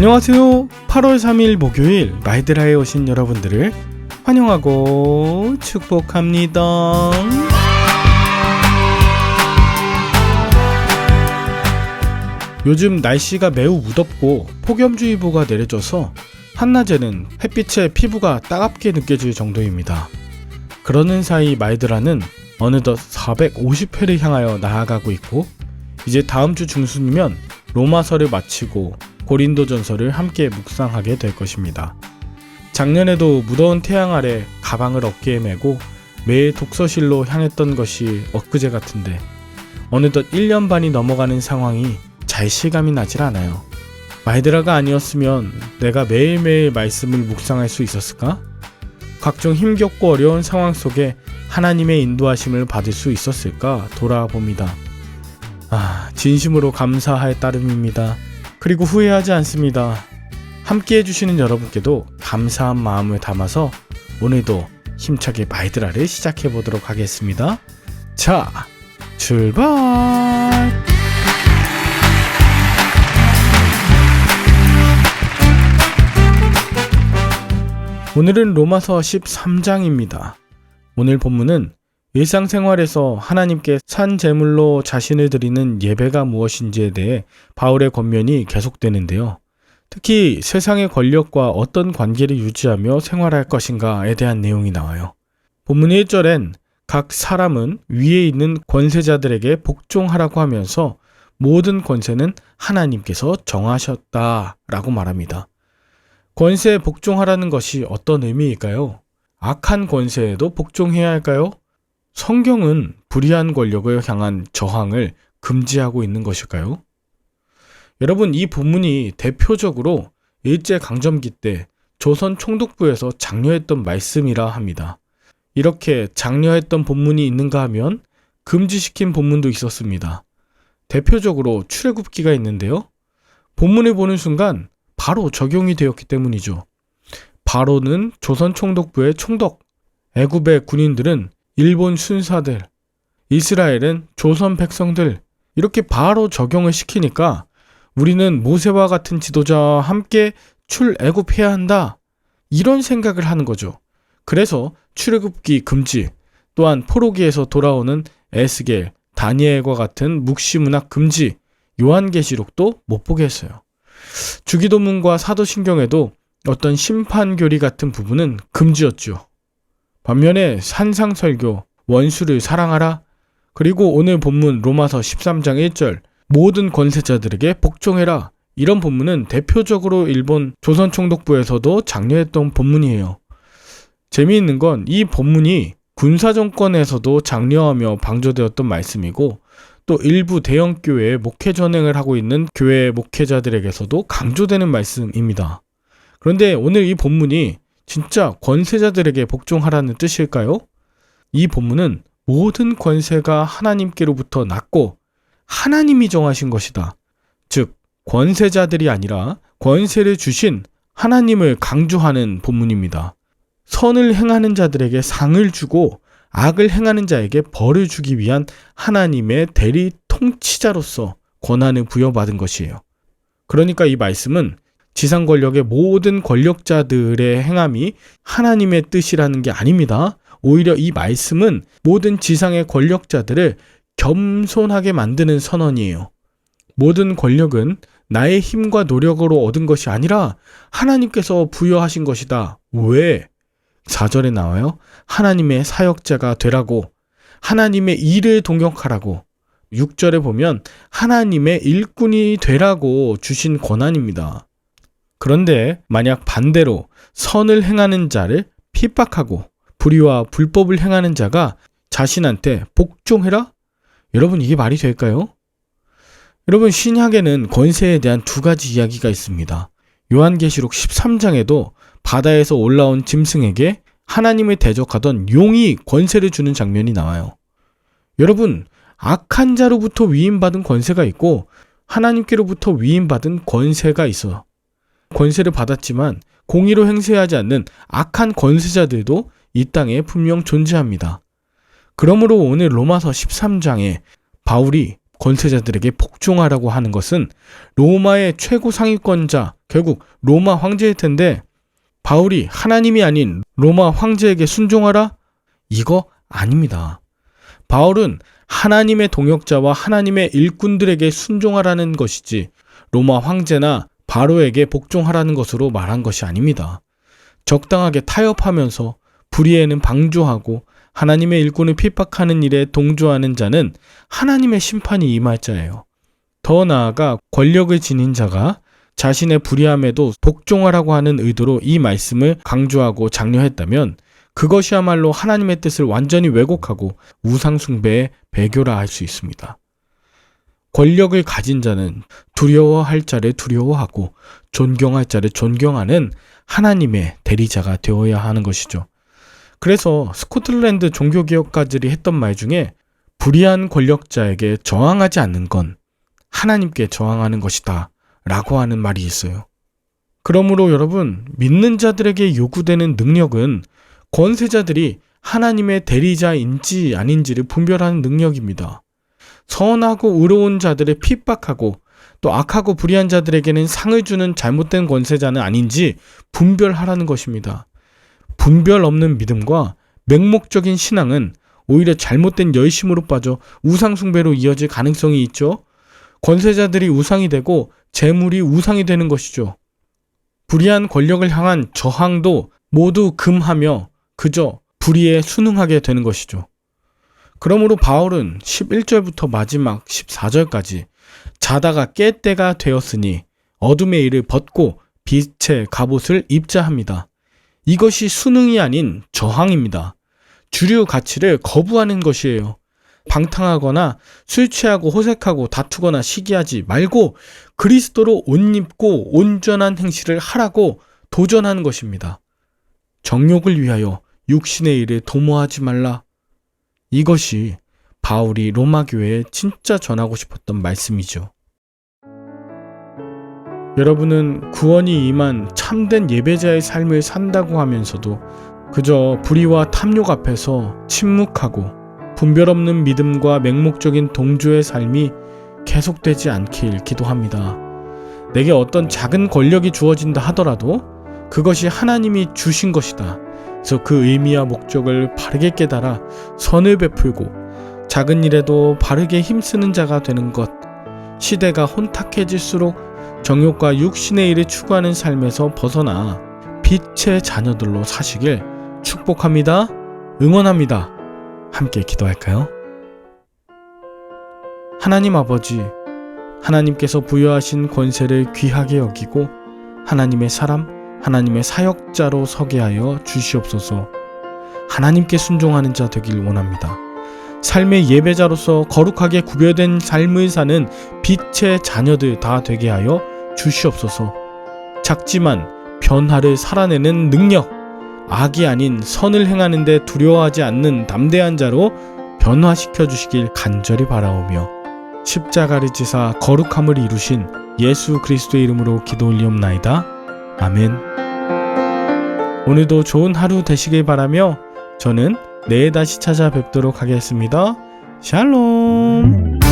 안녕하세요. 8월 3일 목요일 마이드라에 오신 여러분들을 환영하고 축복합니다. 요즘 날씨가 매우 무덥고 폭염주의보가 내려져서 한낮에는 햇빛에 피부가 따갑게 느껴질 정도입니다. 그러는 사이 마이드라는 어느덧 450회를 향하여 나아가고 있고, 이제 다음 주 중순이면 로마서를 마치고 고린도전서를 함께 묵상하게 될 것입니다. 작년에도 무더운 태양 아래 가방을 어깨에 메고 매일 독서실로 향했던 것이 엊그제 같은데, 어느덧 1년 반이 넘어가는 상황이 잘 실감이 나질 않아요. 마이드라가 아니었으면 내가 매일매일 말씀을 묵상할 수 있었을까? 각종 힘겹고 어려운 상황 속에 하나님의 인도하심을 받을 수 있었을까 돌아봅니다. 진심으로 감사할 따름입니다. 그리고 후회하지 않습니다. 함께 해주시는 여러분께도 감사한 마음을 담아서 오늘도 힘차게 마이드라를 시작해보도록 하겠습니다. 자, 출발! 오늘은 로마서 13장입니다. 오늘 본문은 일상생활에서 하나님께 산 제물로 자신을 드리는 예배가 무엇인지에 대해 바울의 권면이 계속되는데요. 특히 세상의 권력과 어떤 관계를 유지하며 생활할 것인가에 대한 내용이 나와요. 본문 1절엔 각 사람은 위에 있는 권세자들에게 복종하라고 하면서 모든 권세는 하나님께서 정하셨다라고 말합니다. 권세에 복종하라는 것이 어떤 의미일까요? 악한 권세에도 복종해야 할까요? 성경은 불의한 권력을 향한 저항을 금지하고 있는 것일까요? 여러분, 이 본문이 대표적으로 일제강점기 때 조선 총독부에서 장려했던 말씀이라 합니다. 이렇게 장려했던 본문이 있는가 하면 금지시킨 본문도 있었습니다. 대표적으로 출애굽기가 있는데요. 본문을 보는 순간 바로 적용이 되었기 때문이죠. 바로는 조선 총독부의 총독, 애굽의 군인들은 일본 순사들, 이스라엘은 조선 백성들, 이렇게 바로 적용을 시키니까 우리는 모세와 같은 지도자와 함께 출애굽해야 한다, 이런 생각을 하는 거죠. 그래서 출애굽기 금지, 또한 포로기에서 돌아오는 에스겔, 다니엘과 같은 묵시문학 금지, 요한계시록도 못 보게 했어요. 주기도문과 사도신경에도 어떤 심판교리 같은 부분은 금지였죠. 반면에 산상설교, 원수를 사랑하라, 그리고 오늘 본문 로마서 13장 1절 모든 권세자들에게 복종해라, 이런 본문은 대표적으로 일본 조선 총독부에서도 장려했던 본문이에요. 재미있는 건 이 본문이 군사정권에서도 장려하며 방조되었던 말씀이고, 또 일부 대형교회에 목회 전행을 하고 있는 교회 목회자들에게서도 강조되는 말씀입니다. 그런데 오늘 이 본문이 진짜 권세자들에게 복종하라는 뜻일까요? 이 본문은 모든 권세가 하나님께로부터 났고 하나님이 정하신 것이다. 즉, 권세자들이 아니라 권세를 주신 하나님을 강조하는 본문입니다. 선을 행하는 자들에게 상을 주고 악을 행하는 자에게 벌을 주기 위한 하나님의 대리 통치자로서 권한을 부여받은 것이에요. 그러니까 이 말씀은 지상 권력의 모든 권력자들의 행함이 하나님의 뜻이라는 게 아닙니다. 오히려 이 말씀은 모든 지상의 권력자들을 겸손하게 만드는 선언이에요. 모든 권력은 나의 힘과 노력으로 얻은 것이 아니라 하나님께서 부여하신 것이다. 왜? 4절에 나와요. 하나님의 사역자가 되라고, 하나님의 일을 동역하라고. 6절에 보면 하나님의 일꾼이 되라고 주신 권한입니다. 그런데 만약 반대로 선을 행하는 자를 핍박하고 불의와 불법을 행하는 자가 자신한테 복종해라? 여러분, 이게 말이 될까요? 여러분, 신약에는 권세에 대한 두 가지 이야기가 있습니다. 요한계시록 13장에도 바다에서 올라온 짐승에게 하나님을 대적하던 용이 권세를 주는 장면이 나와요. 여러분, 악한 자로부터 위임받은 권세가 있고 하나님께로부터 위임받은 권세가 있어요. 권세를 받았지만 공의로 행세하지 않는 악한 권세자들도 이 땅에 분명 존재합니다. 그러므로 오늘 로마서 13장에 바울이 권세자들에게 복종하라고 하는 것은 로마의 최고 상위권자, 결국 로마 황제일 텐데 바울이 하나님이 아닌 로마 황제에게 순종하라? 이거 아닙니다. 바울은 하나님의 동역자와 하나님의 일꾼들에게 순종하라는 것이지 로마 황제나 바로에게 복종하라는 것으로 말한 것이 아닙니다. 적당하게 타협하면서 불의에는 방조하고 하나님의 일꾼을 핍박하는 일에 동조하는 자는 하나님의 심판이 임할 자예요. 더 나아가 권력을 지닌 자가 자신의 불의함에도 복종하라고 하는 의도로 이 말씀을 강조하고 장려했다면 그것이야말로 하나님의 뜻을 완전히 왜곡하고 우상숭배의 배교라 할 수 있습니다. 권력을 가진 자는 두려워할 자를 두려워하고 존경할 자를 존경하는 하나님의 대리자가 되어야 하는 것이죠. 그래서 스코틀랜드 종교개혁가들이 했던 말 중에 불의한 권력자에게 저항하지 않는 건 하나님께 저항하는 것이다 라고 하는 말이 있어요. 그러므로 여러분, 믿는 자들에게 요구되는 능력은 권세자들이 하나님의 대리자인지 아닌지를 분별하는 능력입니다. 선하고 의로운 자들을 핍박하고 또 악하고 불의한 자들에게는 상을 주는 잘못된 권세자는 아닌지 분별하라는 것입니다. 분별 없는 믿음과 맹목적인 신앙은 오히려 잘못된 열심으로 빠져 우상숭배로 이어질 가능성이 있죠. 권세자들이 우상이 되고 재물이 우상이 되는 것이죠. 불의한 권력을 향한 저항도 모두 금하며 그저 불의에 순응하게 되는 것이죠. 그러므로 바울은 11절부터 마지막 14절까지 자다가 깰 때가 되었으니 어둠의 일을 벗고 빛의 갑옷을 입자 합니다. 이것이 순응이 아닌 저항입니다. 주류 가치를 거부하는 것이에요. 방탕하거나 술 취하고 호색하고 다투거나 시기하지 말고 그리스도로 옷 입고 온전한 행실을 하라고 도전하는 것입니다. 정욕을 위하여 육신의 일을 도모하지 말라. 이것이 바울이 로마 교회에 진짜 전하고 싶었던 말씀이죠. 여러분은 구원이 임한 참된 예배자의 삶을 산다고 하면서도 그저 불의와 탐욕 앞에서 침묵하고 분별 없는 믿음과 맹목적인 동조의 삶이 계속되지 않길 기도합니다. 내게 어떤 작은 권력이 주어진다 하더라도 그것이 하나님이 주신 것이다. 그래서 그 의미와 목적을 바르게 깨달아 선을 베풀고 작은 일에도 바르게 힘쓰는 자가 되는 것. 시대가 혼탁해질수록 정욕과 육신의 일을 추구하는 삶에서 벗어나 빛의 자녀들로 사시길 축복합니다. 응원합니다. 함께 기도할까요? 하나님 아버지, 하나님께서 부여하신 권세를 귀하게 여기고 하나님의 사람, 하나님의 사역자로 서게 하여 주시옵소서. 하나님께 순종하는 자 되길 원합니다. 삶의 예배자로서 거룩하게 구별된 삶을 사는 빛의 자녀들 다 되게 하여 주시옵소서. 작지만 변화를 살아내는 능력, 악이 아닌 선을 행하는 데 두려워하지 않는 담대한 자로 변화시켜 주시길 간절히 바라오며 십자가를 지사 거룩함을 이루신 예수 그리스도의 이름으로 기도 올리옵나이다. 아멘. 오늘도 좋은 하루 되시길 바라며 저는 내일 다시 찾아뵙도록 하겠습니다. 샬롬.